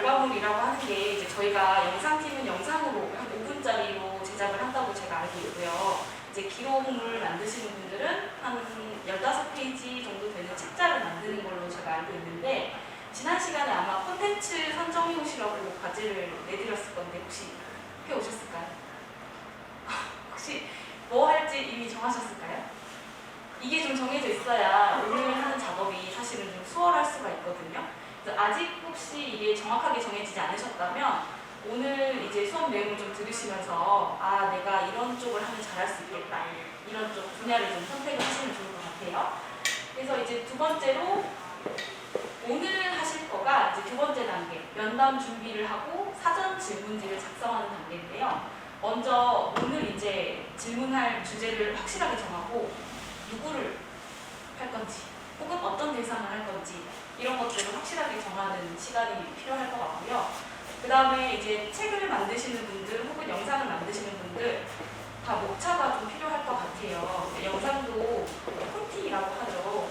결과물이라고 하는 게 이제 저희가 영상팀은 영상으로 한 5분짜리로 제작을 한다고 제가 알고 있고요. 이제 기록물 만드시는 분들은 한 15페이지 정도 되는 책자를 만드는 걸로 제가 알고 있는데, 지난 시간에 아마 콘텐츠 선정해 오시라고 과제를 내드렸을 건데 혹시 해 오셨을까요? 혹시 뭐 할지 이미 정하셨을까요? 이게 좀 정해져 있어야 오늘 하는 작업이 사실은 좀 수월할 수가 있거든요. 그래서 아직 혹시 이게 정확하게 정해지지 않으셨다면 오늘 이제 수업 내용을 좀 들으시면서 아, 내가 이런 쪽을 하면 잘할 수 있겠다, 이런 쪽 분야를 좀 선택을 하시면 좋을 것 같아요. 그래서 이제 두 번째로 오늘 하실 거가 이제 두 번째 단계, 면담 준비를 하고 사전 질문지를 작성하는 단계인데요. 먼저 오늘 이제 질문할 주제를 확실하게 정하고 누구를 할 건지 혹은 어떤 대상을 할 건지 이런 것들을 확실하게 정하는 시간이 필요할 것 같고요. 그 다음에 이제 책을 만드시는 분들 혹은 영상을 만드시는 분들 다 목차가 좀 필요할 것 같아요. 영상도 콘티라고 하죠.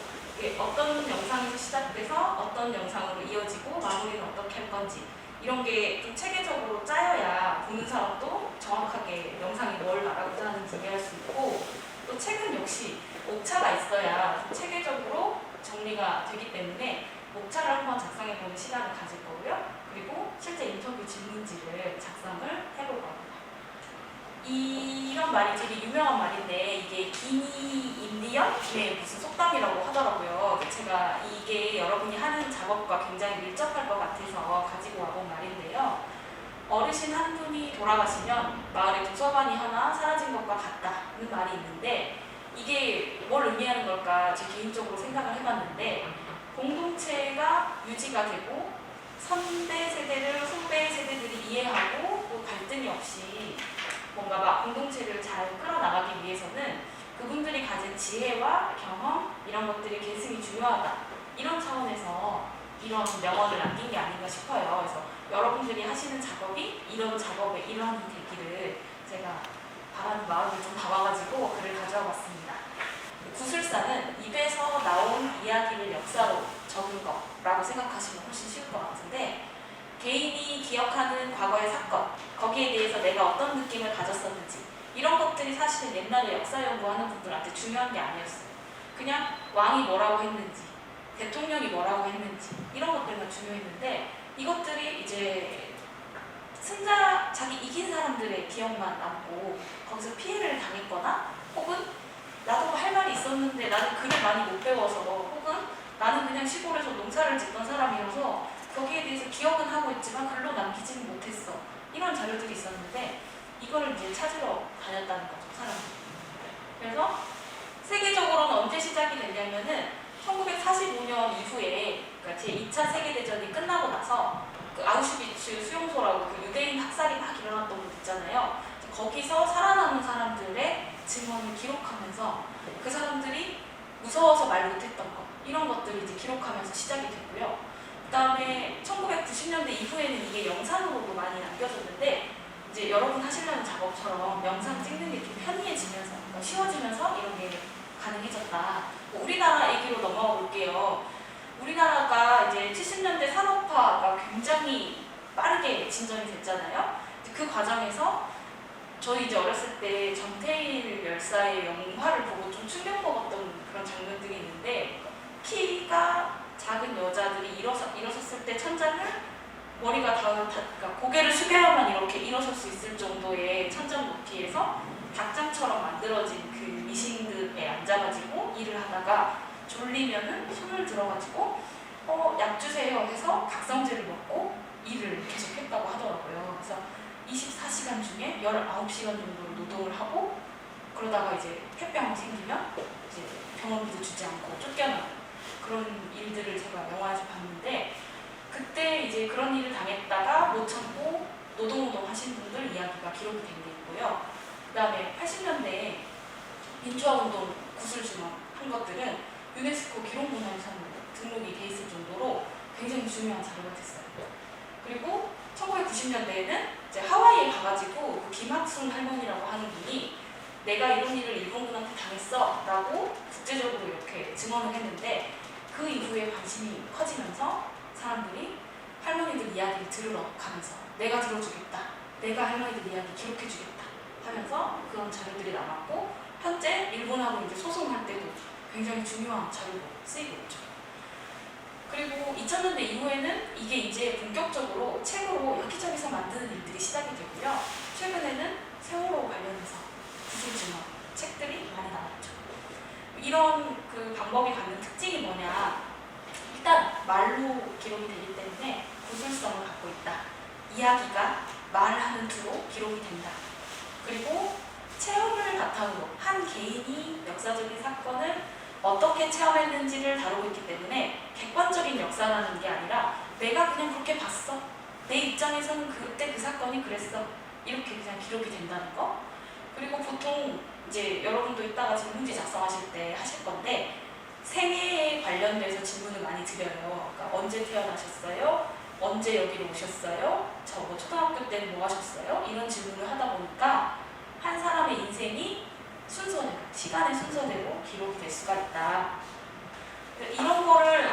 어떤 영상에서 시작돼서 어떤 영상으로 이어지고 마무리는 어떻게 할 건지 이런 게 좀 체계적으로 짜여야 보는 사람도 정확하게 영상이 뭘 말하고자 하는지 이해할 수 있고, 또 책은 역시 목차가 있어야 체계적으로 정리가 되기 때문에 목차를 한번 작성해보는 시간을 가질 거고요. 그리고 실제 인터뷰 질문지를 작성을 해볼 겁니다. 이런 말이 되게 유명한 말인데 이게 기니 인디언의 무슨 속담이라고 하더라고요. 제가 이게 여러분이 하는 작업과 굉장히 밀접할 것 같아서 가지고 와본 말인데요. 어르신 한 분이 돌아가시면 마을에 도서관이 하나 사라진 것과 같다는 말이 있는데, 이게 뭘 의미하는 걸까 제 개인적으로 생각을 해봤는데, 공동체가 유지가 되고 선배 세대를 후배 세대들이 이해하고 또 갈등이 없이 뭔가 막 공동체를 잘 끌어나가기 위해서는 그분들이 가진 지혜와 경험 이런 것들이 계승이 중요하다, 이런 차원에서 이런 명언을 남긴 게 아닌가 싶어요. 그래서 여러분들이 하시는 작업이 이런 작업의 일환이 되기를 제가 바라는 마음을 좀 담아가지고 글을 가져와 봤습니다. 구술사는 입에서 나온 이야기를 역사로 적은 거라고 생각하시면 훨씬 쉬울 것 같은데, 개인이 기억하는 과거의 사건, 거기에 대해서 내가 어떤 느낌을 가졌었는지 이런 것들이 사실은 옛날에 역사 연구하는 분들한테 중요한 게 아니었어요. 그냥 왕이 뭐라고 했는지, 대통령이 뭐라고 했는지 이런 것들만 중요했는데, 이것들이 이제 승자, 자기 이긴 사람들의 기억만 남고 거기서 피해를 당했거나 혹은 나도 할 말이 있었는데 나는 글을 많이 못 배워서, 혹은 나는 그냥 시골에서 농사를 짓던 사람이어서 거기에 대해서 기억은 하고 있지만 글로 남기지는 못했어, 이런 자료들이 있었는데 이걸 이제 찾으러 다녔다는 거죠, 사람들이. 그래서 세계적으로는 언제 시작이 됐냐면은 1945년 이후에, 그러니까 제2차 세계대전이 끝나고 나서 그 아우슈비츠 수용소라고 그 유대인 학살이 막 일어났던 곳 있잖아요. 거기서 살아남은 사람들의 증언을 기록하면서 그 사람들이 무서워서 말 못했던 것, 이런 것들을 이제 기록하면서 시작이 됐고요. 그 다음에 1990년대 이후에는 이게 영상으로도 많이 남겨졌는데, 이제 여러분 하시려는 작업처럼 영상 찍는 게 좀 편리해지면서, 그러니까 쉬워지면서 이런 게 가능해졌다. 우리나라 얘기로 넘어가 볼게요. 우리나라가 이제 70년대 산업화가 굉장히 빠르게 진전이 됐잖아요. 그 과정에서 저희 이제 어렸을 때 전태일 열사의 영화를 보고 좀 충격 먹었던 그런 장면들이 있는데, 키가 작은 여자들이 일어섰을 때 천장을 머리가 그러니까 고개를 숙여야만 이렇게 일어설 수 있을 정도의 천장 높이에서 닭장처럼 만들어진 그 미싱들에 앉아가지고 일을 하다가 졸리면은 손을 들어가지고 약 주세요 해서 각성제를 먹고 일을 계속했다고 하더라고요. 그래서 24시간 중에 19시간 정도를 노동을 하고, 그러다가 이제 폐병이 생기면 이제 병원비도 주지 않고 쫓겨나는 그런 일들을 제가 영화에서 봤는데, 그때 이제 그런 일을 당했다가 못 참고 노동운동 하신 분들 이야기가 기록이 된 게 있고요. 그 다음에 80년대에 민주화운동 구슬주만 한 것들은 유네스코 기록문화유산으로 등록이 돼 있을 정도로 굉장히 중요한 자료가 됐어요. 그리고 1990년대에는 이제 하와이에 가가지고 그 김학순 할머니라고 하는 분이 내가 이런 일을 일본군한테 당했어 라고 국제적으로 이렇게 증언을 했는데, 그 이후에 관심이 커지면서 사람들이 할머니들 이야기를 들으러 가면서 내가 들어주겠다, 내가 할머니들 이야기 기록해주겠다 하면서 그런 자료들이 남았고, 현재 일본하고 이제 소송할 때도 굉장히 중요한 자료로 쓰이고 있죠. 그리고 2000년대 이후에는 이게 이제 본격적으로 책으로 여기저기서 만드는 일들이 시작이 되고요. 최근에는 세월호 관련해서 구술증언 책들이 많이 나왔죠. 이런 그 방법이 갖는 특징이 뭐냐? 일단 말로 기록이 되기 때문에 구술성을 갖고 있다. 이야기가 말하는 투로 기록이 된다. 그리고 체험을 바탕으로 한 개인이 역사적인 사건을 어떻게 체험했는지를 다루고 있기 때문에 객관적인 역사라는 게 아니라 내가 그냥 그렇게 봤어. 내 입장에서는 그때 그 사건이 그랬어. 이렇게 그냥 기록이 된다는 거. 그리고 보통 이제 여러분도 이따가 질문지 작성하실 때 하실 건데 생애에 관련돼서 질문을 많이 드려요. 그러니까 언제 태어나셨어요? 언제 여기로 오셨어요? 저 뭐 초등학교 때는 뭐 하셨어요? 이런 질문을 하다 보니까 한 사람의 인생이 순서대로, 시간의 순서대로 기록이 될 수가 있다. 이런 거를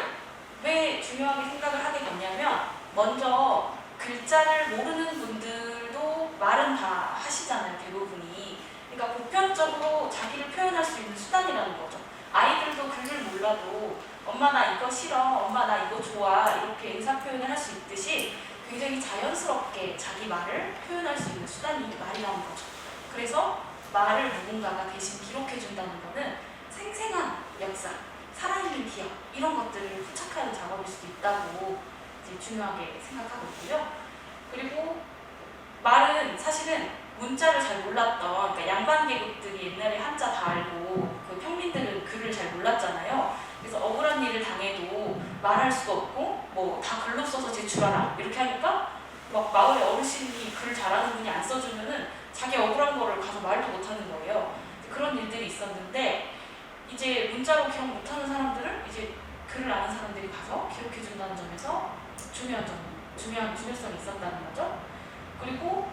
왜 중요하게 생각을 하게 됐냐면, 먼저 글자를 모르는 분들도 말은 다 하시잖아요, 대부분이. 그러니까 보편적으로 자기를 표현할 수 있는 수단이라는 거죠. 아이들도 글을 몰라도 엄마 나 이거 싫어, 엄마 나 이거 좋아, 이렇게 의사 표현을 할 수 있듯이 굉장히 자연스럽게 자기 말을 표현할 수 있는 수단이 말이라는 거죠. 그래서 말을 누군가가 대신 기록해준다는 것은 생생한 역사, 살아있는 기억, 이런 것들을 포착하는 작업일 수도 있다고 이제 중요하게 생각하고 있고요. 그리고 말은 사실은 문자를 잘 몰랐던, 그러니까 양반 계급들이 옛날에 한자 다 알고 그 평민들은 글을 잘 몰랐잖아요. 그래서 억울한 일을 당해도 말할 수가 없고 뭐 다 글로 써서 제출하라 이렇게 하니까 막 마을에 어르신이 글 잘하는 분이 안 써주면은 자기 억울한 거를 가서 말도 못하는 거예요. 그런 일들이 있었는데 이제 문자로 기억 못하는 사람들은 이제 글을 아는 사람들이 가서 기록해준다는 점에서 중요한 중요성이 있었다는 거죠. 그리고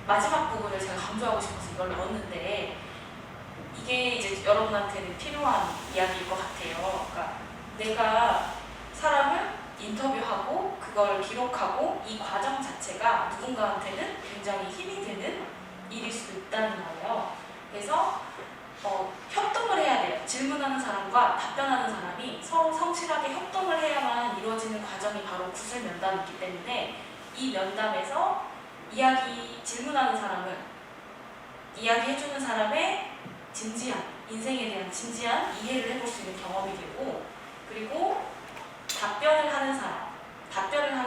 마지막 부분을 제가 강조하고 싶어서 이걸 넣었는데, 이게 이제 여러분한테는 필요한 이야기일 것 같아요. 그러니까 내가 사람을 인터뷰하고 그걸 기록하고 이 과정 자체가 누군가한테는 굉장히 힘이 되는 일일 수도 있다는 거예요. 그래서 협동을 해야 돼요. 질문하는 사람과 답변하는 사람이 서로 성실하게 협동을 해야만 이루어지는 과정이 바로 구술 면담이기 때문에, 이 면담에서 질문하는 사람은 이야기해주는 사람의 진지한, 인생에 대한 진지한 이해를 해볼 수 있는 경험이 되고, 그리고 답변을 하는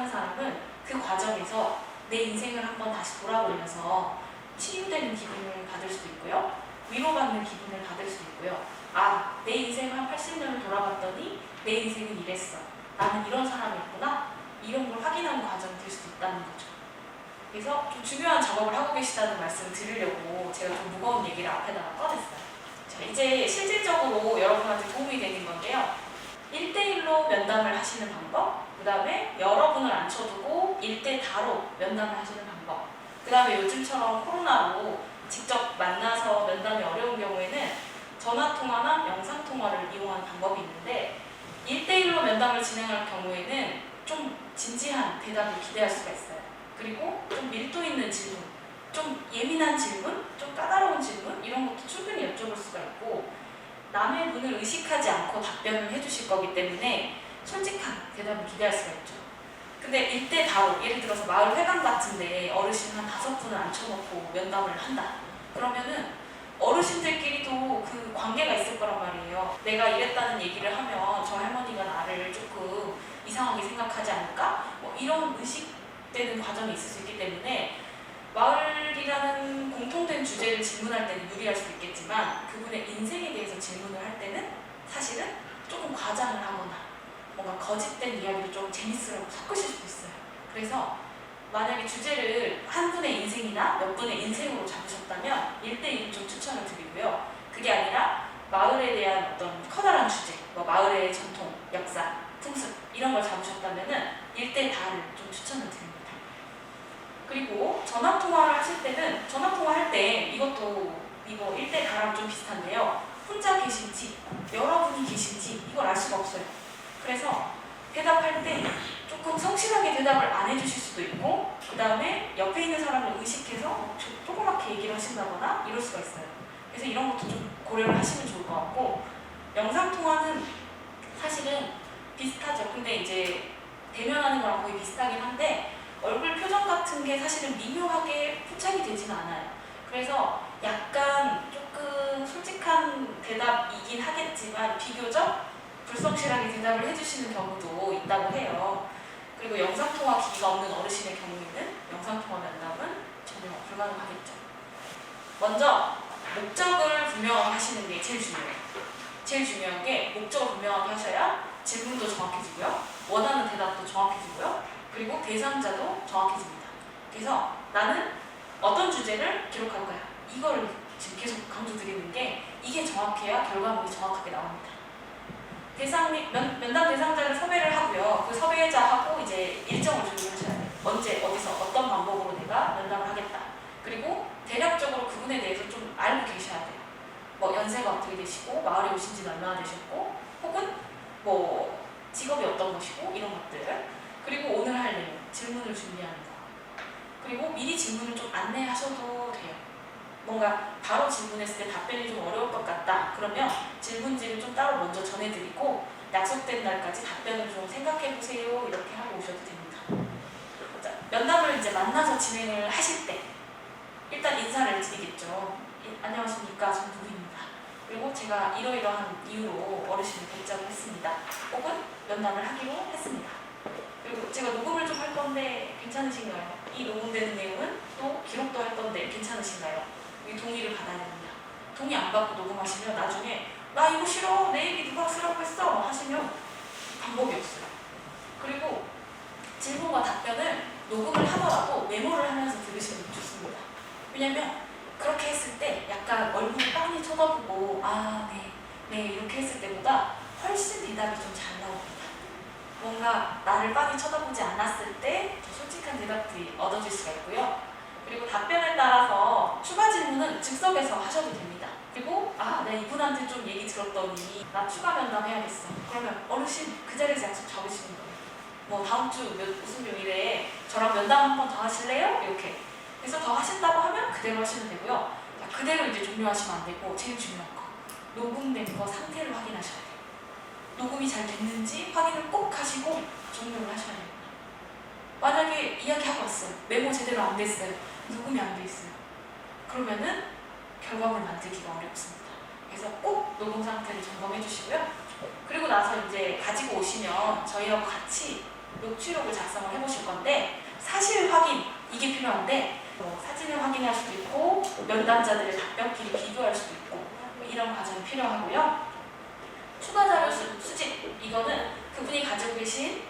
사람은 그 과정에서 내 인생을 한번 다시 돌아보면서 치유되는 기분을 받을 수도 있고요. 위로받는 기분을 받을 수도 있고요. 아, 내 인생을 한 80년을 돌아봤더니 내 인생은 이랬어. 나는 이런 사람이었구나. 이런 걸 확인하는 과정이 될 수도 있다는 거죠. 그래서 좀 중요한 작업을 하고 계시다는 말씀을 드리려고 제가 좀 무거운 얘기를 앞에다가 꺼냈어요. 자, 이제 실질적으로 여러분한테 도움이 되는 건데요. 1대1로 면담을 하시는 방법, 그 다음에 여러분을 앉혀두고 1대4로 면담을 하시는 방법, 그 다음에 요즘처럼 코로나로 직접 만나서 면담이 어려운 경우에는 전화통화나 영상통화를 이용하는 방법이 있는데, 1대1로 면담을 진행할 경우에는 좀 진지한 대답을 기대할 수가 있어요. 그리고 좀 밀도 있는 질문, 좀 예민한 질문, 좀 까다로운 질문, 이런 것도 충분히 여쭤볼 수가 있고, 남의 눈을 의식하지 않고 답변을 해주실 거기 때문에 솔직한 대답을 기대할 수가 있죠. 근데 1대4로, 예를 들어서 마을 회관 같은데 어르신 한 5분을 앉혀놓고 면담을 한다. 그러면은 어르신들끼리도 그 관계가 있을 거란 말이에요. 내가 이랬다는 얘기를 하면 저 할머니가 나를 조금 이상하게 생각하지 않을까? 뭐 이런 의식되는 과정이 있을 수 있기 때문에 마을이라는 공통된 주제를 질문할 때는 유리할 수 있겠지만, 그분의 인생에 대해서 질문을 할 때는 사실은 조금 과장을 하거나 뭔가 거짓된 이야기를 좀 재밌으라고 섞으실 수도 있어요. 그래서 만약에 주제를 한 분의 인생이나 몇 분의 인생으로 잡으셨다면 1대1을 좀 추천을 드리고요. 그게 아니라 마을에 대한 어떤 커다란 주제, 뭐 마을의 전통, 역사, 풍습 이런 걸 잡으셨다면 1대4를 좀 추천을 드립니다. 그리고 전화통화를 하실 때는, 전화통화할 때 이거 1대4랑 좀 비슷한데요. 혼자 계신지 여러분이 계신지 이걸 알 수가 없어요. 그래서 대답할 때 조금 그럼 성실하게 대답을 안 해주실 수도 있고, 그 다음에 옆에 있는 사람을 의식해서 조그맣게 얘기를 하신다거나 이럴 수가 있어요. 그래서 이런 것도 좀 고려를 하시면 좋을 것 같고, 영상통화는 사실은 비슷하죠. 근데 이제 대면하는 거랑 거의 비슷하긴 한데 얼굴 표정 같은 게 사실은 미묘하게 포착이 되지는 않아요. 그래서 약간 조금 솔직한 대답이긴 하겠지만 비교적 불성실하게 대답을 해주시는 경우도 있다고 해요. 그리고 영상통화 기기가 없는 어르신의 경우에는 영상통화 면담은 전혀 불가능하겠죠. 먼저 목적을 분명하게 하시는 게 제일 중요해요. 제일 중요한 게 목적을 분명하게 하셔야 질문도 정확해지고요, 원하는 대답도 정확해지고요, 그리고 대상자도 정확해집니다. 그래서 나는 어떤 주제를 기록할 거야. 이거를 지금 계속 강조드리는 게 이게 정확해야 결과물이 정확하게 나옵니다. 면담 대상자를 섭외를 하고요. 그 섭외자하고 이제 일정을 조율하셔야 돼요. 언제, 어디서, 어떤 방법으로 내가 면담을 하겠다. 그리고 대략적으로 그분에 대해서 좀 알고 계셔야 돼요. 뭐 연세가 어떻게 되시고, 마을에 오신 지는 얼마나 되셨고, 혹은 뭐 직업이 어떤 것이고, 이런 것들. 그리고 오늘 할 내용, 질문을 준비하는 거. 그리고 미리 질문을 좀 안내하셔도 돼요. 뭔가 바로 질문했을 때 답변이 좀 어려울 것 같다. 그러면 질문지를 좀 따로 먼저 전해드리고 약속된 날까지 답변을 좀 생각해보세요. 이렇게 하고 오셔도 됩니다. 자, 면담을 이제 만나서 진행을 하실 때 일단 인사를 드리겠죠. 안녕하십니까, 전 누구입니다. 그리고 제가 이러이러한 이유로 어르신을 뵙자고 했습니다. 혹은 면담을 하기로 했습니다. 그리고 제가 녹음을 좀 할 건데 괜찮으신가요? 이 녹음되는 내용은 또 기록도 할 건데 괜찮으신가요? 이 동의를 받아야 됩니다. 동의 안 받고 녹음하시면 나중에 나 이거 싫어, 내 얘기 누가 쓰라고 했어 하시면 방법이 없어요. 그리고 질문과 답변을 녹음을 하더라도 메모를 하면서 들으시면 좋습니다. 왜냐면 그렇게 했을 때 약간 얼굴을 빤히 쳐다보고 네 이렇게 했을 때보다 훨씬 대답이 좀 잘 나옵니다. 뭔가 나를 빤히 쳐다보지 않았을 때 더 솔직한 대답들이 얻어질 수가 있고요. 그리고 답변에 따라서 추가 질문은 즉석에서 하셔도 됩니다. 그리고 내가 이분한테 좀 얘기 들었더니 나 추가 면담 해야겠어. 그러면 어르신 그 자리에서 약속 잡으시는 거예요. 뭐 다음 주 무슨 요일에 저랑 면담 한 번 더 하실래요? 이렇게. 그래서 더 하신다고 하면 그대로 하시면 되고요. 그대로 이제 종료하시면 안 되고 제일 중요한 거, 녹음된 거 상태를 확인하셔야 돼요. 녹음이 잘 됐는지 확인을 꼭 하시고 종료를 하셔야 됩니다. 만약에 이야기하고 왔어요. 메모 제대로 안 됐어요. 녹음이 안 돼 있어요. 그러면은 결과물 만들기가 어렵습니다. 그래서 꼭 녹음 상태를 점검해 주시고요. 그리고 나서 이제 가지고 오시면 저희하고 같이 녹취록을 작성을 해보실 건데 사실 확인, 이게 필요한데 사진을 확인할 수도 있고 면담자들의 답변끼리 비교할 수도 있고 이런 과정이 필요하고요. 추가 자료 수집, 이거는 그분이 가지고 계신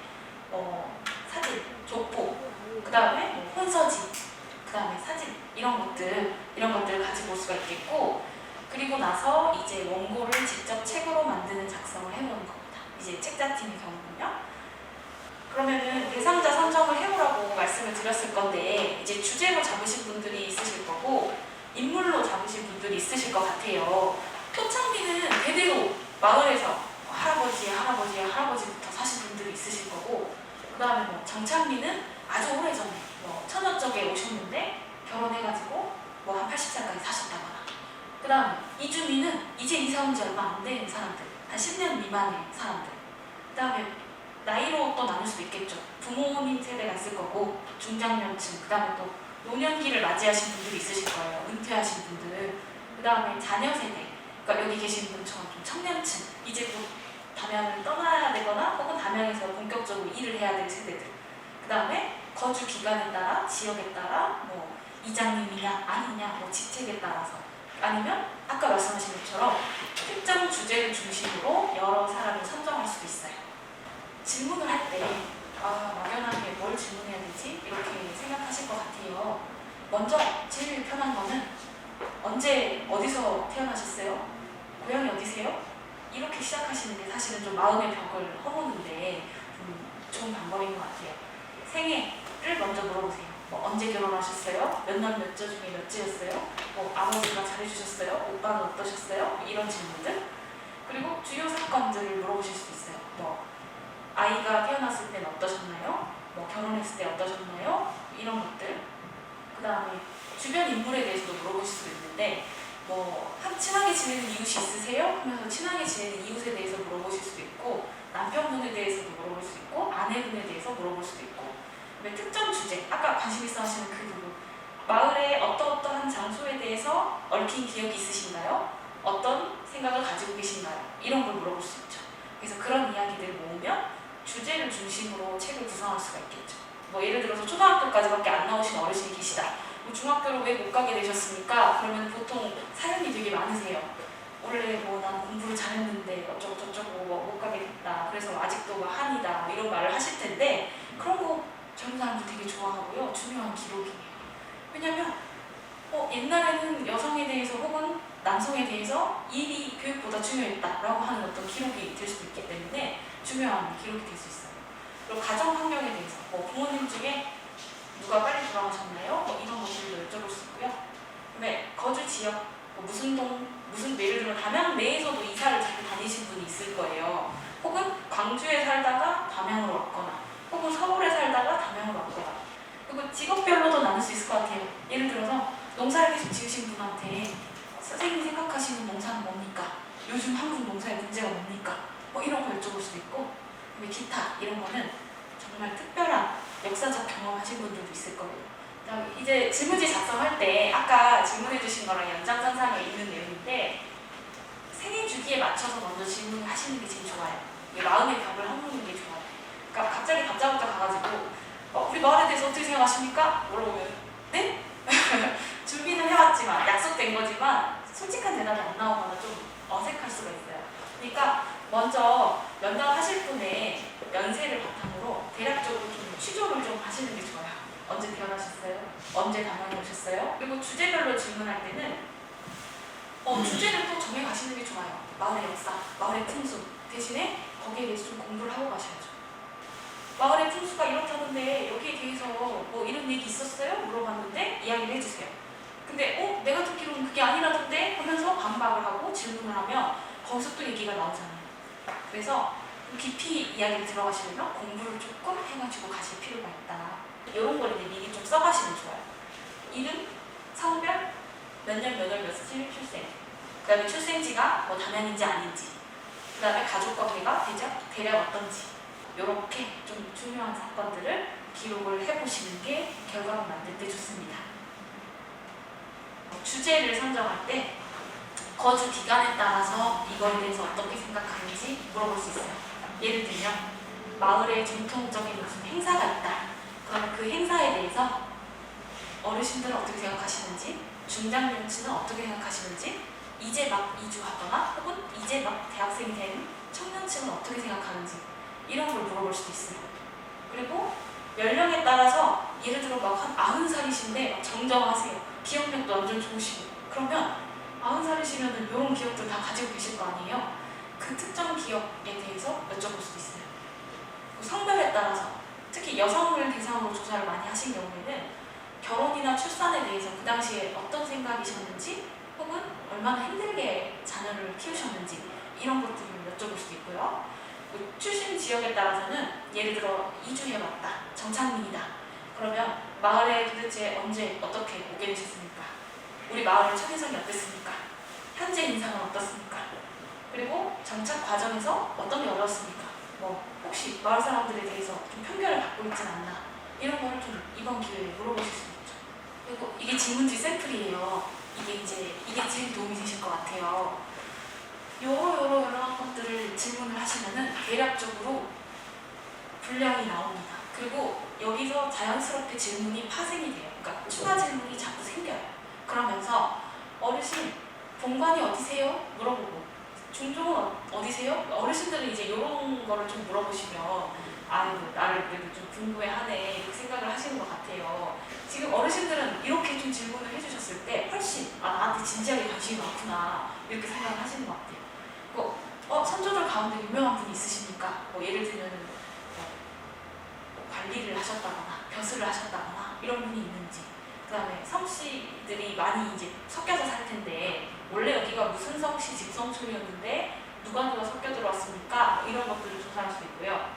사진, 족보, 그 다음에 혼서지, 그 다음에 사진, 이런 것들을 가지고 올 수가 있겠고, 그리고 나서 이제 원고를 직접 책으로 만드는 작성을 해보는 겁니다. 이제 책자팀의 경우는요. 그러면은 대상자 선정을 해오라고 말씀을 드렸을 건데 이제 주제로 잡으신 분들이 있으실 거고 인물로 잡으신 분들이 있으실 것 같아요. 토착미는 대대로 마을에서 할아버지부터 사신 분들이 있으실 거고, 그 다음에 정착미는 아주 오래전에 천여쪽에 오셨는데 결혼해가지고 한 80살까지 사셨다거나, 그 다음에 이주민은 이제 이사 온 지 얼마 안 된 사람들, 한 10년 미만의 사람들, 그 다음에 나이로 또 나눌 수도 있겠죠. 부모님 세대가 있을 거고 중장년층, 그 다음에 또 노년기를 맞이하신 분들이 있으실 거예요. 은퇴하신 분들, 그 다음에 자녀 세대, 그러니까 여기 계신 분처럼 좀 청년층, 이제 곧 담양을 떠나야 되거나 혹은 담양에서 본격적으로 일을 해야 될 세대들, 그 다음에 거주 기간에 따라, 지역에 따라 이장님이냐 아니냐, 직책에 따라서, 아니면 아까 말씀하신 것처럼 특정 주제를 중심으로 여러 사람을 선정할 수도 있어요. 질문을 할 때 막연하게 뭘 질문해야 되지? 이렇게 생각하실 것 같아요. 먼저 제일 편한 거는 언제 어디서 태어나셨어요? 고향이 어디세요? 이렇게 시작하시는 게 사실은 좀 마음의 벽을 허무는데 좀 좋은 방법인 것 같아요. 생애를 먼저 물어보세요. 언제 결혼하셨어요? 몇 남 몇 자 중에 몇째였어요? 아버지가 잘해주셨어요? 오빠는 어떠셨어요? 이런 질문들. 그리고 주요 사건들을 물어보실 수 있어요. 아이가 태어났을 때는 어떠셨나요? 뭐 결혼했을 때 어떠셨나요? 이런 것들. 그 다음에 주변 인물에 대해서도 물어보실 수도 있는데 뭐 친하게 지내는 이웃이 있으세요? 하면서 친하게 지내는 이웃에 대해서 물어보실 수도 있고 남편분에 대해서도 물어볼 수 있고 아내분에 대해서 물어볼 수도 있고 특정 주제, 아까 관심 있어 하시는 그 부분 마을의 어떠어떠한 장소에 대해서 얽힌 기억이 있으신가요? 어떤 생각을 가지고 계신가요? 이런 걸 물어볼 수 있죠. 그래서 그런 이야기들을 모으면 주제를 중심으로 책을 구성할 수가 있겠죠. 뭐 예를 들어서 초등학교까지밖에 안 나오신 어르신이 계시다. 뭐 중학교를 왜 못 가게 되셨습니까? 그러면 보통 사연이 되게 많으세요. 원래 뭐 난 공부를 잘했는데 어쩌고저쩌고 못 가게 됐다. 그래서 아직도 뭐 한이다. 뭐 이런 말을 하실 텐데 그런 거 젊은 사람들 되게 좋아하고요. 중요한 기록이에요. 왜냐면 옛날에는 여성에 대해서 혹은 남성에 대해서 일이 교육보다 중요했다라고 하는 어떤 기록이 될 수도 있기 때문에 중요한 기록이 될 수 있어요. 그리고 가정 환경에 대해서 부모님 중에 누가 빨리 돌아가셨나요? 이런 것들도 여쭤볼 수 있고요. 그다음에 거주 지역, 무슨 동, 예를 들면 담양 내에서도 이사를 자주 다니신 분이 있을 거예요. 혹은 광주에 살다가 담양으로 왔거나 혹은 서울에 살다가 담양으로 왔거나 그리고 직업별로도 나눌 수 있을 것 같아요. 예를 들어서 농사를 계속 지으신 분한테 선생님이 생각하시는 농사는 뭡니까? 요즘 한국 농사의 문제가 뭡니까? 이런 거 여쭤볼 수도 있고 기타 이런 거는 정말 특별한 역사적 경험하신 분들도 있을 거예요. 그다음에 이제 질문지 작성할 때 아까 질문해 주신 거랑 연장선상에 있는 내용인데 생애 주기에 맞춰서 먼저 질문을 하시는 게 제일 좋아요. 마음의 벽을 허무는 게 좋아요. 그러니까 갑자기 답장부터 가가지고 우리 마을에 대해서 어떻게 생각하십니까? 물어보면 네? 준비는 해왔지만 약속된 거지만 솔직한 대답이 안 나오거나 좀 어색할 수가 있어요. 그러니까 먼저 면담하실 분의 연세를 바탕으로 대략적으로 좀 취조를 좀 하시는 게 좋아요. 언제 태어나셨어요? 언제 담양에 오셨어요? 그리고 주제별로 질문할 때는 주제를 또 정해 가시는 게 좋아요. 마을의 역사, 마을의 풍습 대신에 거기에 대해서 좀 공부를 하고 가셔야죠. 마을의 풍수가 이렇다던데 여기에 대해서 뭐 이런 얘기 있었어요? 물어봤는데 이야기를 해주세요. 근데 내가 듣기로는 그게 아니라던데 하면서 반박을 하고 질문을 하면 거기서 또 얘기가 나오잖아요. 그래서 깊이 이야기를 들어가시려면 공부를 조금 해가지고 가실 필요가 있다. 이런 걸 이제 미리 좀 써가시면 좋아요. 이름, 성별, 몇 년, 몇 월, 며칠 출생. 그 다음에 출생지가 뭐 담양인지 아닌지. 그 다음에 가족 관계가 대략 어떤지. 이렇게 좀 중요한 사건들을 기록을 해보시는 게 결과를 만들 때 좋습니다. 주제를 선정할 때 거주 기간에 따라서 이거에 대해서 어떻게 생각하는지 물어볼 수 있어요. 예를 들면 마을에 전통적인 무슨 행사가 있다. 그러면 그 행사에 대해서 어르신들은 어떻게 생각하시는지, 중장년층은 어떻게 생각하시는지, 이제 막 이주하거나 혹은 이제 막 대학생이 된 청년층은 어떻게 생각하는지 이런 걸 물어볼 수도 있어요. 그리고 연령에 따라서 예를 들어 막 한 90살이신데 정정하세요. 기억력도 완전 좋으시고 그러면 90살이시면 이런 기억들 다 가지고 계실 거 아니에요. 그 특정 기억에 대해서 여쭤볼 수도 있어요. 성별에 따라서 특히 여성을 대상으로 조사를 많이 하신 경우에는 결혼이나 출산에 대해서 그 당시에 어떤 생각이셨는지 혹은 얼마나 힘들게 자녀를 키우셨는지 이런 것들을 여쭤볼 수도 있고요. 출신 지역에 따라서는 예를 들어 이주해왔다, 정착민이다. 그러면 마을에 도대체 언제 어떻게 오게 되셨습니까? 우리 마을의 첫인상이 어땠습니까? 현재 인상은 어떻습니까? 그리고 정착 과정에서 어떤 게 어려웠습니까? 혹시 마을 사람들에 대해서 좀 편견을 갖고 있진 않나? 이런 거를 좀 이번 기회에 물어보실 수 있죠. 그리고 이게 질문지 샘플이에요. 이게 제일 도움이 되실 것 같아요. 여러 것들을 질문을 하시면은 대략적으로 분량이 나옵니다. 그리고 여기서 자연스럽게 질문이 파생이 돼요. 그러니까 추가 질문이 자꾸 생겨요. 그러면서 어르신, 본관이 어디세요? 물어보고 중종은 어디세요? 어르신들은 이제 이런 거를 좀 물어보시면 나를 그래도 좀 궁금해하네 이렇게 생각을 하시는 것 같아요. 지금 어르신들은 이렇게 좀 질문을 해주셨을 때 훨씬 나한테 진지하게 관심이 많구나 이렇게 생각을 하시는 것 같아요. 선조들 가운데 유명한 분이 있으십니까? 예를 들면 관리를 하셨다거나 벼슬을 하셨다거나 이런 분이 있는지, 그 다음에 성씨들이 많이 이제 섞여서 살 텐데 원래 여기가 무슨 성씨 직성촌이었는데 누가 섞여 들어왔습니까? 이런 것들을 조사할 수 있고요.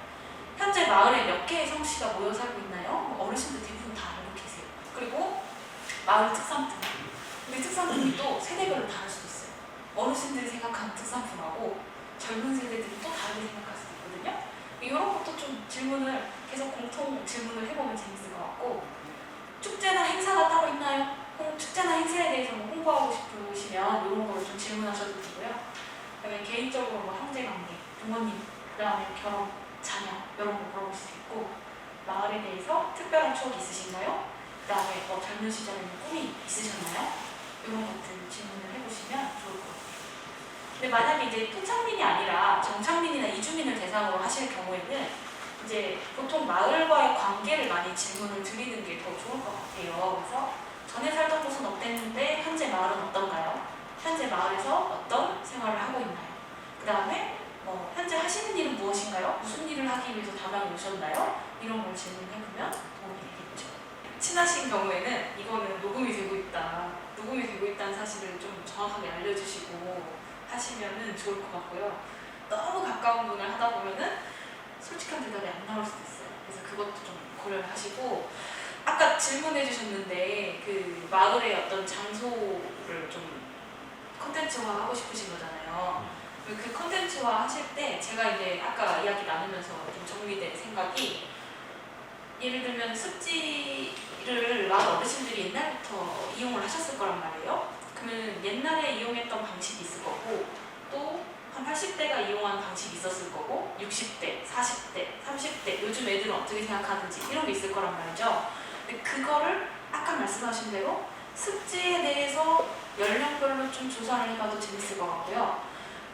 현재 마을에 몇 개의 성씨가 모여 살고 있나요? 어르신들 대부분 다 알고 계세요. 그리고 마을 특산품. 우리 특산품이 또 세대별로 다를 수도 있어요. 어르신들이 생각하는 특산품하고 젊은 세대들이 또 다르게 생각할 수도 있거든요. 이런 것도 좀 질문을 계속 공통 질문을 해보면 재밌을 것 같고, 축제나 행사가 따로 있나요? 축제나 행사에 대해서 뭐 홍보하고 싶으시면 이런 거를 좀 질문하셔도 되고요. 그다음에 개인적으로 뭐 형제관계, 부모님, 그다음에 결혼, 자녀 이런 거 물어볼 수 있고, 마을에 대해서 특별한 추억이 있으신가요? 그다음에 뭐 젊은 시절에 꿈이 있으셨나요? 이런 것들 질문을 해보시면 좋을 것 같아요. 근데 만약에 이제 토착민이 아니라 정착민이나 이주민을 대상으로 하실 경우에는 이제 보통 마을과의 관계를 많이 질문을 드리는 게 더 좋을 것 같아요. 그래서 전에 살던 곳은 어땠는데 현재 마을은 어떤가요? 현재 마을에서 어떤 생활을 하고 있나요? 그 다음에 뭐 현재 하시는 일은 무엇인가요? 무슨 일을 하기 위해서 다방에 오셨나요? 이런 걸 질문해보면 도움이 되겠죠. 친하신 경우에는 이거는 녹음이 되고 있다, 녹음이 되고 있다는 사실을 좀 정확하게 알려주시고 하시면은 좋을 것 같고요. 너무 가까운 분을 하다 보면은 솔직한 대답이 안 나올 수도 있어요. 그래서 그것도 좀 고려를 하시고, 아까 질문해 주셨는데 그 마을의 어떤 장소를 좀 컨텐츠화 하고 싶으신 거잖아요. 그 컨텐츠화 하실 때 제가 이제 아까 이야기 나누면서 좀 정리된 생각이, 예를 들면 습지를 마을 어르신들이 옛날부터 이용을 하셨을 거란 말이에요. 그러면 옛날에 이용했던 방식이 있을 거고, 또 한 80대가 이용한 방식이 있었을 거고, 60대, 40대, 30대, 요즘 애들은 어떻게 생각하는지 이런 게 있을 거란 말이죠. 근데 그거를 아까 말씀하신 대로 습지에 대해서 연령별로 좀 조사를 해봐도 재밌을 것 같고요.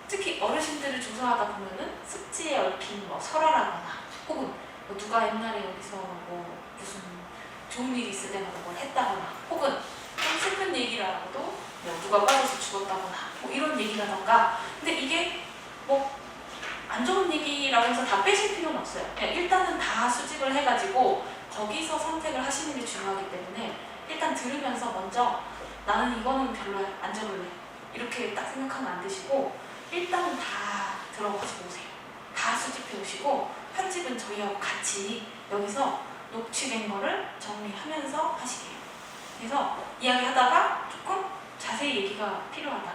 특히 어르신들을 조사하다 보면은 습지에 얽힌 뭐 설화라거나, 혹은 뭐 누가 옛날에 여기서 뭐 무슨 좋은 일이 있을 때마다 뭘 했다거나, 혹은 좀 슬픈 얘기라고도 뭐 누가 빠져서 죽었다거나 뭐 이런 얘기라던가. 근데 이게 뭐 안 좋은 얘기라고 해서 다 빼실 필요는 없어요. 그냥 일단은 다 수집을 해가지고 거기서 선택을 하시는 게 중요하기 때문에 일단 들으면서 먼저 나는 이거는 별로 안 적을래 이렇게 딱 생각하면 안 되시고, 일단은 다 들어가지고 오세요. 다 수집해 오시고 편집은 저희하고 같이 여기서 녹취된 거를 정리하면서 하시게요. 그래서 이야기하다가 조금 자세히 얘기가 필요하다,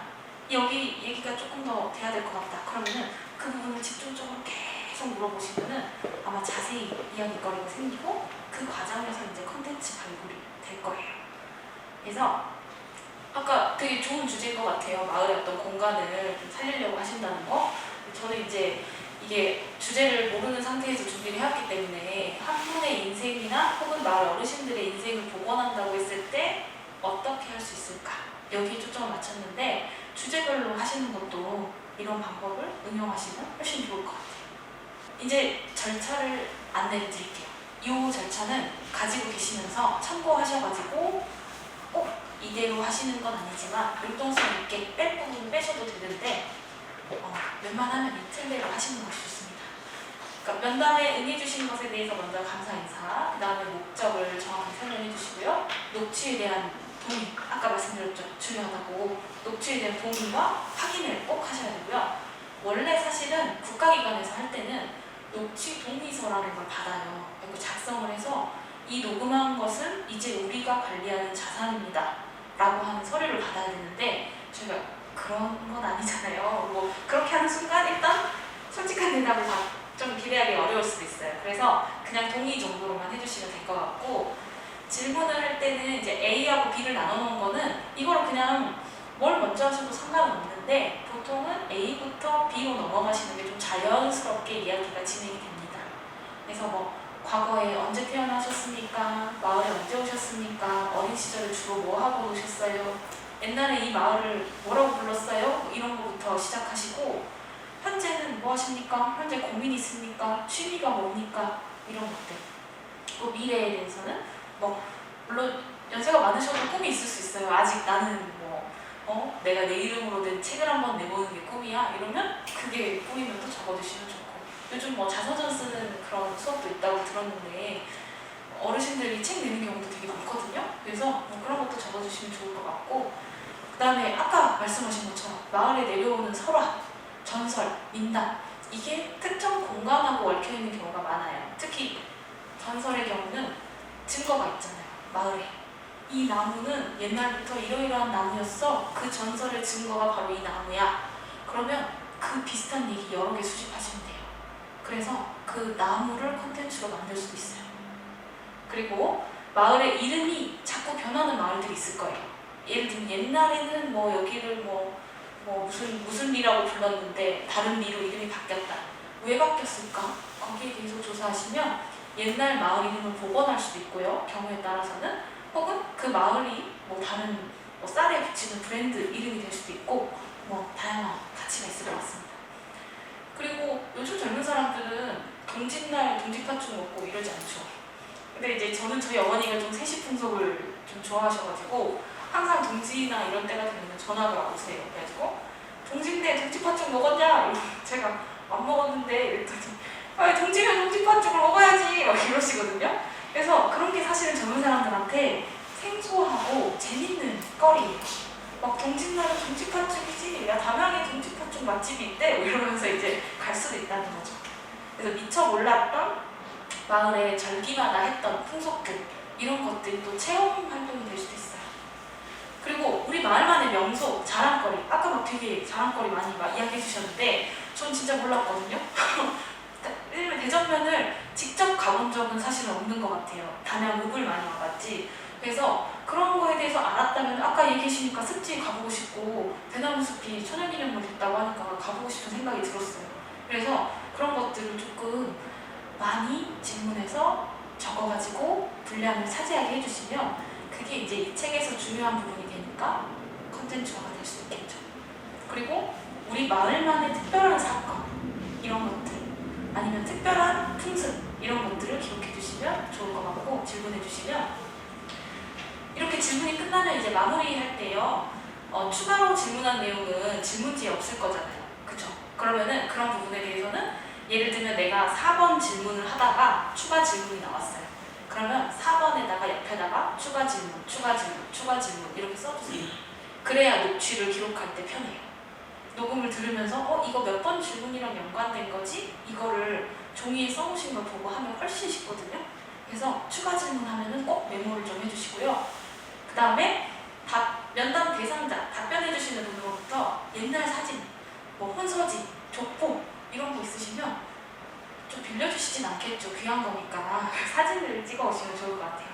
여기 얘기가 조금 더 돼야 될 것 같다, 그러면은 그 부분을 집중적으로 계속 물어보시면은 아마 자세히 이야기거리가 생기고 그 과정에서 이제 컨텐츠 발굴이 될 거예요. 그래서 아까 되게 좋은 주제인 것 같아요. 마을의 어떤 공간을 좀 살리려고 하신다는 거. 저는 이제 이게 주제를 모르는 상태에서 준비를 해왔기 때문에 한 분의 인생이나 혹은 마을 어르신들의 인생을 복원한다고 했을 때 어떻게 할 수 있을까, 여기에 초점을 맞췄는데, 주제별로 하시는 것도 이런 방법을 응용하시면 훨씬 좋을 것 같아요. 이제 절차를 안내를 드릴게요. 이 절차는 가지고 계시면서 참고하셔가지고 꼭 이대로 하시는 건 아니지만 율동성 있게 뺄 부분 빼셔도 되는데, 웬만하면 이틀내로 하시는 것이 좋습니다. 그러니까 면담에 응해주신 것에 대해서 먼저 감사 인사, 그 다음에 목적을 정확히 설명해 주시고요. 녹취에 대한 동의, 아까 말씀드렸죠, 중요하다고. 녹취에 대한 동의와 확인을 꼭 하셔야 되고요. 원래 사실은 국가기관에서 할 때는 녹취 동의서라는 걸 받아요. 그리고 작성을 해서 이 녹음한 것은 이제 우리가 관리하는 자산입니다 라고 하는 서류를 받아야 되는데, 저희가 그런 건 아니잖아요. 뭐 그렇게 하는 순간 일단 솔직한 대답을 좀 기대하기 어려울 수도 있어요. 그래서 그냥 동의 정도로만 해주시면 될 것 같고, 질문을 할 때는 이제 A하고 B를 나눠놓은 거는 이걸 그냥 뭘 먼저 하셔도 상관은 없는데, 보통은 A부터 B로 넘어가시는 게 좀 자연스럽게 이야기가 진행이 됩니다. 그래서 뭐 과거에 언제 태어나셨습니까? 마을에 언제 오셨습니까? 어린 시절에 주로 뭐 하고 오셨어요? 옛날에 이 마을을 뭐라고 불렀어요? 뭐 이런 거부터 시작하시고, 현재는 뭐 하십니까? 현재 고민 있습니까? 취미가 뭡니까? 이런 것들. 또 미래에 대해서는 뭐 물론 연세가 많으셔도 꿈이 있을 수 있어요. 아직 나는 내가 내 이름으로 된 책을 한번 내보는 게 꿈이야 이러면 그게 꿈이면 또 적어두시면 좋고, 요즘 뭐 자서전 쓰는 그런 수업도 있다고 들었는데 어르신들이 책 내는 경우도 되게 많거든요. 그래서 뭐 그런 것도 적어주시면 좋을 것 같고, 그 다음에 아까 말씀하신 것처럼 마을에 내려오는 설화, 전설, 민담 이게 특정 공간하고 얽혀있는 경우가 많아요. 특히 전설의 경우는 증거가 있잖아요. 마을에 이 나무는 옛날부터 이러이러한 나무였어. 그 전설의 증거가 바로 이 나무야. 그러면 그 비슷한 얘기 여러 개 수집하시면 돼요. 그래서 그 나무를 콘텐츠로 만들 수도 있어요. 그리고 마을의 이름이 자꾸 변하는 마을들이 있을 거예요. 예를 들면 옛날에는 뭐 여기를 뭐 무슨 리라고 불렀는데 다른 리로 이름이 바뀌었다. 왜 바뀌었을까? 거기에 대해서 조사하시면 옛날 마을 이름을 복원할 수도 있고요. 경우에 따라서는 혹은 그 마을이 뭐 다른 쌀에 붙이는 브랜드 이름이 될 수도 있고 뭐 다양한 가치가 있을 것 같습니다. 그리고 요즘 젊은 사람들은 동짓날 동짓팥죽 먹고 이러지 않죠. 근데 이제 저는 저희 어머니가 좀 세시풍속을 좀 좋아하셔가지고 항상 동지나 이런 때가 되면 전화가 오세요. 그래가지고 동지인데 동짓팥죽 먹었냐? 제가 안 먹었는데 이랬더니 아, 동지면 동짓팥죽을 먹어야지 막 이러시거든요. 그래서 그런 게 사실은 젊은 사람들한테 생소하고 재밌는 거리예요. 막 동짓날은 동짓팥죽이지, 야 담양에 동짓팥죽 맛집이 있대 뭐 이러면서 이제 갈 수도 있다는 거죠. 그래서 미처 몰랐던 마을의 절기마다 했던 풍속들 이런 것들이 또 체험 활동이 될 수도 있어요. 그리고 우리 마을만의 명소, 자랑거리, 아까 막 되게 자랑거리 많이 이야기해 주셨는데 전 진짜 몰랐거든요. 왜냐면 대전면을 직접 가본 적은 사실은 없는 것 같아요. 담양읍을 많이 와봤지. 그래서 그런 거에 대해서 알았다면 아까 얘기해 주시니까 습지 가보고 싶고 대나무숲이 천연기념물 됐다고 하니까 가보고 싶은 생각이 들었어요. 그래서 그런 것들을 조금 많이 질문해서 적어가지고 분량을 차지하게 해주시면 그게 이제 이 책에서 중요한 부분이 되니까 컨텐츠화가 될 수 있겠죠. 그리고 우리 마을만의 특별한 사건 이런 것들 아니면 특별한 풍습 이런 것들을 기록해 주시면 좋을 것 같고 질문해 주시면 이렇게 질문이 끝나면 이제 마무리할 때요. 추가로 질문한 내용은 질문지에 없을 거잖아요. 그쵸? 그러면은 그런 부분에 대해서는 예를 들면 내가 4번 질문을 하다가 추가 질문이 나왔어요. 그러면 4번에다가 옆에다가 추가 질문, 추가 질문, 추가 질문 이렇게 써주세요. 그래야 녹취를 기록할 때 편해요. 녹음을 들으면서 이거 몇 번 질문이랑 연관된 거지? 이거를 종이에 써놓으신 걸 보고 하면 훨씬 쉽거든요. 그래서 추가 질문하면은 꼭 메모를 좀 해주시고요. 그 다음에 면담 대상자 답변해주시는 분으로부터 옛날 사진, 뭐 혼서지, 족보 이런 거 있으시면 좀 빌려주시진 않겠죠. 귀한 거니까 사진을 찍어 오시면 좋을 것 같아요.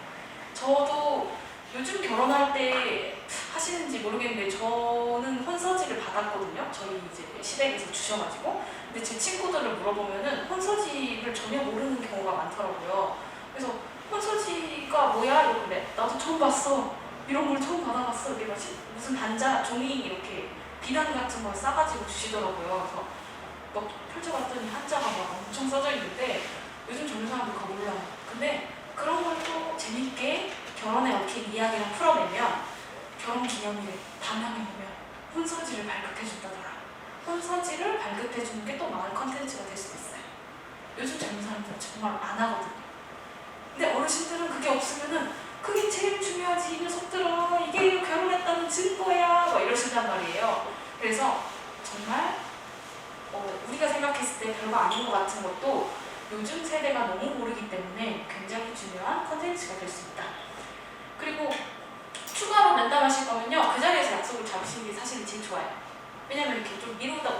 저도 요즘 결혼할 때 하시는지 모르겠는데 저는 혼서지를 받았거든요. 저희 이제 시댁에서 주셔가지고. 근데 제 친구들을 물어보면은 혼서지를 전혀 모르는 경우가 많더라고요. 그래서 혼서지가 뭐야? 이러길래 나도 처음 봤어. 이런 걸 처음 받아봤어. 이게 무슨 단자, 종이 이렇게 비단 같은 걸 싸가지고 주시더라고요. 그래서 막 펼쳐봤더니 한자가 막 엄청 써져 있는데 요즘 젊은 사람들 그거 몰라요. 근데 그런 걸 또 재밌게 결혼에 얽힌 이야기랑 풀어내면 결혼 기념일에 담양에 보면 혼서지를 발급해준다더라. 혼서지를 발급해주는 게 또 마을 컨텐츠가 될 수도 있어요. 요즘 젊은 사람들은 정말 안 하거든요. 근데 어르신들은 그게 없으면은 그게 제일 중요하지 이 녀석들아 이게 결혼했다는 증거야 막 이러신단 말이에요. 그래서 정말 우리가 생각했을 때 별거 아닌 것 같은 것도 요즘 세대가 너무 모르기 때문에 굉장히 중요한 컨텐츠가 될 수 있다. 그리고 추가로 면담하실 거면요. 그 자리에서 약속을 잡으시는 게 사실은 제일 좋아요. 왜냐면 이렇게 좀 미루다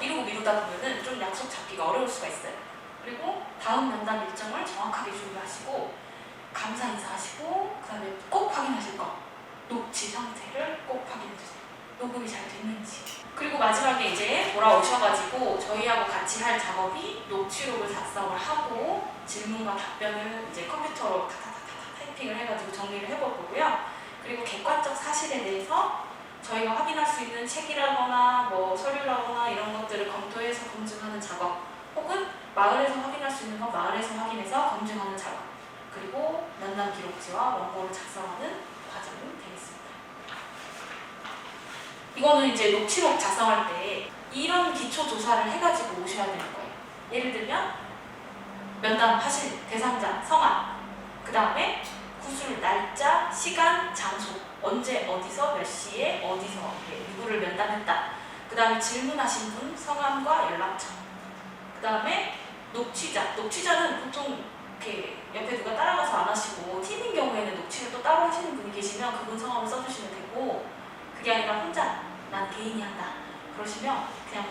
보면은 좀 약속 잡기가 어려울 수가 있어요. 그리고 다음 면담 일정을 정확하게 준비하시고 감사 인사하시고 그 다음에 꼭 확인하실 거 녹취 상태를 꼭 확인해주세요. 녹음이 잘 됐는지. 그리고 마지막에 이제 돌아오셔가지고 저희하고 같이 할 작업이 녹취록을 작성을 하고 질문과 답변을 이제 컴퓨터로 타타타타 타이핑을 해가지고 정리를 해볼 거고요. 그리고 객관적 사실에 대해서 저희가 확인할 수 있는 책이라거나 뭐 서류라거나 이런 것들을 검토해서 검증하는 작업 혹은 마을에서 확인할 수 있는 거 마을에서 확인해서 검증하는 작업 그리고 면담 기록지와 원고를 작성하는 과정이 되겠습니다. 이거는 이제 녹취록 작성할 때 이런 기초 조사를 해가지고 오셔야 되는 거예요. 예를 들면 면담하실 대상자, 성함, 그 다음에 구술, 날짜, 시간, 장소, 언제, 어디서, 몇 시에, 어디서 누구를 면담했다. 그 다음에 질문하신 분, 성함과 연락처, 그 그 다음에 녹취자. 녹취자는 보통 이렇게 옆에 누가 따라가서 안 하시고 팀인 경우에는 녹취를 또 따로 하시는 분이 계시면 그분 성함을 써주시면 되고, 그게 아니라 혼자 난 개인이 한다 그러시면 그냥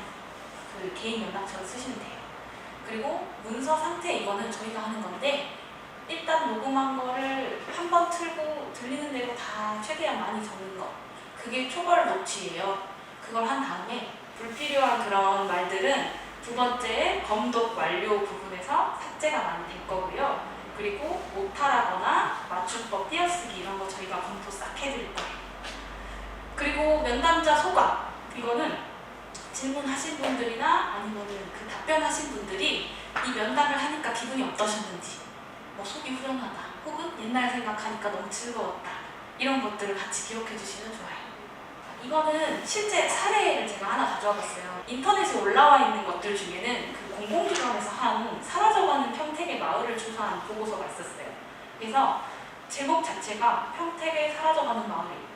그 개인 연락처를 쓰시면 돼요. 그리고 문서 상태, 이거는 저희가 하는 건데 일단 녹음한 거를 한번 틀고 들리는 대로 다 최대한 많이 적는 거, 그게 초벌 녹취예요. 그걸 한 다음에 불필요한 그런 말들은 두 번째 검독 완료 부분에서 삭제가 많이 될 거고요. 그리고 오타라거나 맞춤법 띄어쓰기 이런 거 저희가 검토 싹 해드릴 거예요. 그리고 면담자 소감, 이거는 질문하신 분들이나 아니면은 그 답변하신 분들이 이 면담을 하니까 기분이 어떠셨는지, 뭐 속이 후련하다, 혹은 옛날 생각하니까 너무 즐거웠다, 이런 것들을 같이 기록해 주시면 좋아요. 이거는 실제 사례를 제가 하나 가져와 봤어요. 인터넷에 올라와 있는 것들 중에는 그 공공기관에서 한 사라져가는 평택의 마을을 조사한 보고서가 있었어요. 그래서 제목 자체가 평택의 사라져가는 마을이에요.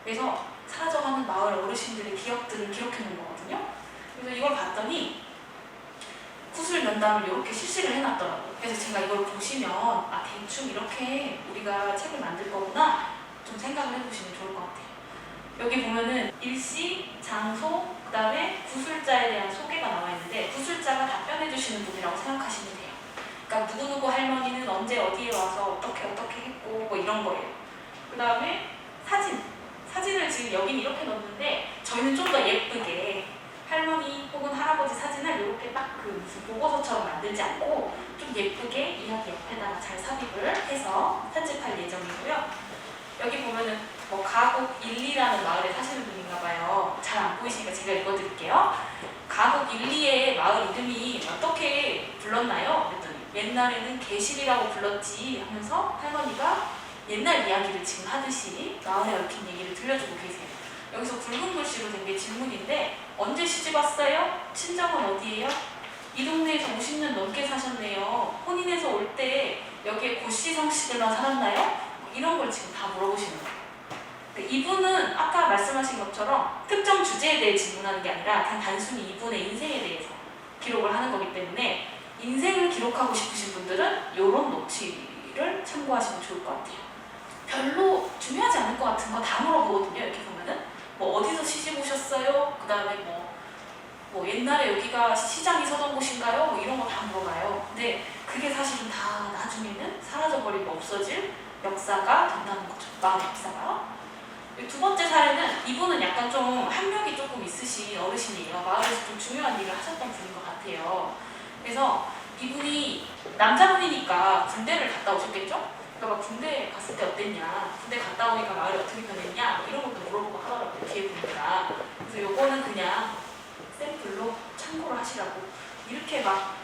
그래서 사라져가는 마을 어르신들의 기억들을 기록해 놓은 거거든요. 그래서 이걸 봤더니 구술 면담을 이렇게 실시를 해놨더라고요. 그래서 제가 이걸 보시면 아, 대충 이렇게 우리가 책을 만들 거구나 좀 생각을 해보시면 좋을 것 같아요. 여기 보면은 일시, 장소, 그 다음에 구술자에 대한 소개가 나와 있는데, 구술자가 답변해 주시는 분이라고 생각하시면 돼요. 그러니까 누구누구 할머니는 언제 어디에 와서 어떻게 했고 뭐 이런 거예요. 그 다음에 사진을 지금 여긴 이렇게 넣었는데 저희는 좀 더 예쁘게 할머니 혹은 할아버지 사진을 이렇게 딱 그 무슨 보고서처럼 만들지 않고 좀 예쁘게 이야기 옆에다가 잘 삽입을 해서 편집할 예정이고요. 여기 보면은 뭐 가곡 1리라는 마을에 사시는 분인가 봐요. 잘 안 보이시니까 제가 읽어드릴게요. 가곡 1리의 마을 이름이 어떻게 불렀나요? 그랬더니 옛날에는 개실이라고 불렀지 하면서 할머니가 옛날 이야기를 지금 하듯이 마을에 얽힌 얘기를 들려주고 계세요. 여기서 붉은 글씨로 된 게 질문인데, 언제 시집 왔어요? 친정은 어디예요? 이 동네에서 50년 넘게 사셨네요. 혼인해서 올 때 여기에 고씨 성씨들만 살았나요? 이런 걸 지금 다 물어보시는 거예요. 이분은 아까 말씀하신 것처럼 특정 주제에 대해 질문하는 게 아니라 그냥 단순히 이분의 인생에 대해서 기록을 하는 거기 때문에 인생을 기록하고 싶으신 분들은 이런 녹취를 참고하시면 좋을 것 같아요. 별로 중요하지 않을 것 같은 거 다 물어보거든요. 이렇게 보면은 뭐 어디서 시집 오셨어요? 그 다음에 뭐 옛날에 여기가 시장이 서던 곳인가요? 뭐 이런 거 다 물어봐요. 근데 그게 사실은 다 나중에는 사라져버리고 없어질 역사가 된다는 거죠. 마을의 역사가. 두 번째 사례는 이분은 약간 좀 학력이 조금 있으신 어르신이에요. 마을에서 좀 중요한 일을 하셨던 분인 것 같아요. 그래서 이분이 남자분이니까 군대를 갔다 오셨겠죠? 그러니까 군대 갔을 때 어땠냐, 군대 갔다 오니까 마을이 어떻게 변했냐, 뭐 이런 것도 물어보고 하더라고요. 뒤에 보니까. 그래서 요거는 그냥 샘플로 참고를 하시라고, 이렇게 막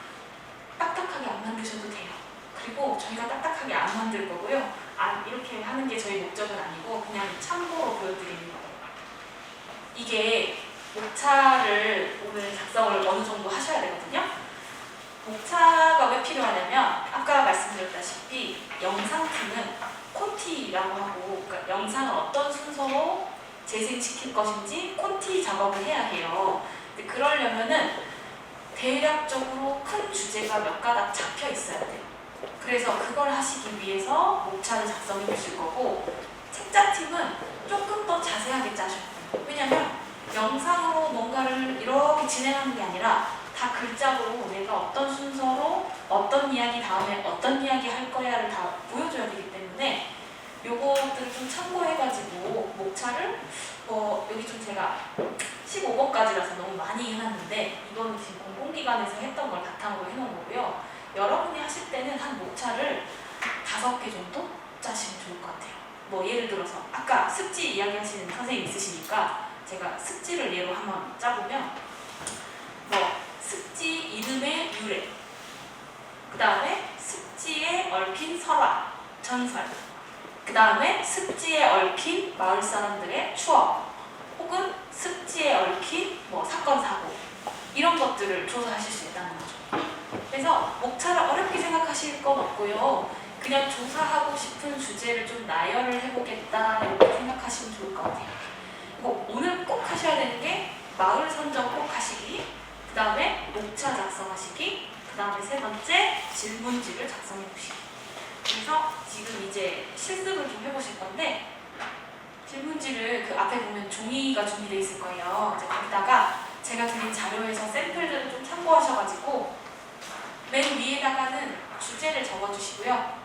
딱딱하게 안 만드셔도 돼요. 그리고 저희가 딱딱하게 안 만들 거고요. 이렇게 하는 게 저희 목적은 아니고 그냥 참고로 보여드리는 거예요. 이게 목차를 오늘 작성을 어느 정도 하셔야 되거든요. 목차가 왜 필요하냐면 아까 말씀드렸다시피 영상팀은 콘티라고 하고, 그러니까 영상을 어떤 순서로 재생시킬 것인지 콘티 작업을 해야 해요. 근데 그러려면은 대략적으로 큰 주제가 몇 가닥 잡혀 있어야 돼요. 그래서 그걸 하시기 위해서 목차를 작성해 주실 거고, 책자팀은 조금 더 자세하게 짜셔야 돼요. 왜냐면 영상으로 뭔가를 이렇게 진행하는 게 아니라 다 글자로 내가 어떤 순서로 어떤 이야기 다음에 어떤 이야기 할 거야를 다 보여줘야 되기 때문에 요것들을 좀 참고해가지고 목차를 여기 좀 제가 15번까지라서 너무 많이 해놨는데 이거는 지금 공공기관에서 했던 걸 바탕으로 해놓은 거고요. 여러분이 하실 때는 한 목차를 5개 정도 짜시면 좋을 것 같아요. 뭐 예를 들어서 아까 습지 이야기 하시는 선생님 있으시니까 제가 습지를 예로 한번 짜보면 습지 이름의 유래, 그 다음에 습지에 얽힌 설화, 전설, 그 다음에 습지에 얽힌 마을 사람들의 추억, 혹은 습지에 얽힌 사건, 사고, 이런 것들을 조사하실 수 있다는 거죠. 그래서 목차를 어렵게 생각하실 건 없고요. 그냥 조사하고 싶은 주제를 좀 나열을 해보겠다 이렇게 생각하시면 좋을 것 같아요. 오늘 꼭 하셔야 되는 게 마을 선정 꼭 하시기, 두 다음에 목차 작성하시기, 그 다음에 세 번째 질문지를 작성해 보시기. 그래서 지금 이제 실습을 좀 해보실 건데, 질문지를 그 앞에 보면 종이가 준비되어 있을 거예요. 이제 거기다가 제가 드린 자료에서 샘플들을 좀 참고하셔가지고 맨 위에다가는 주제를 적어주시고요.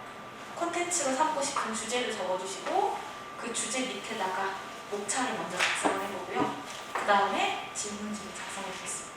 콘텐츠로 삼고 싶은 주제를 적어주시고 그 주제 밑에다가 목차를 먼저 작성을 해보고요. 그 다음에 질문지를 작성해 보겠습니다.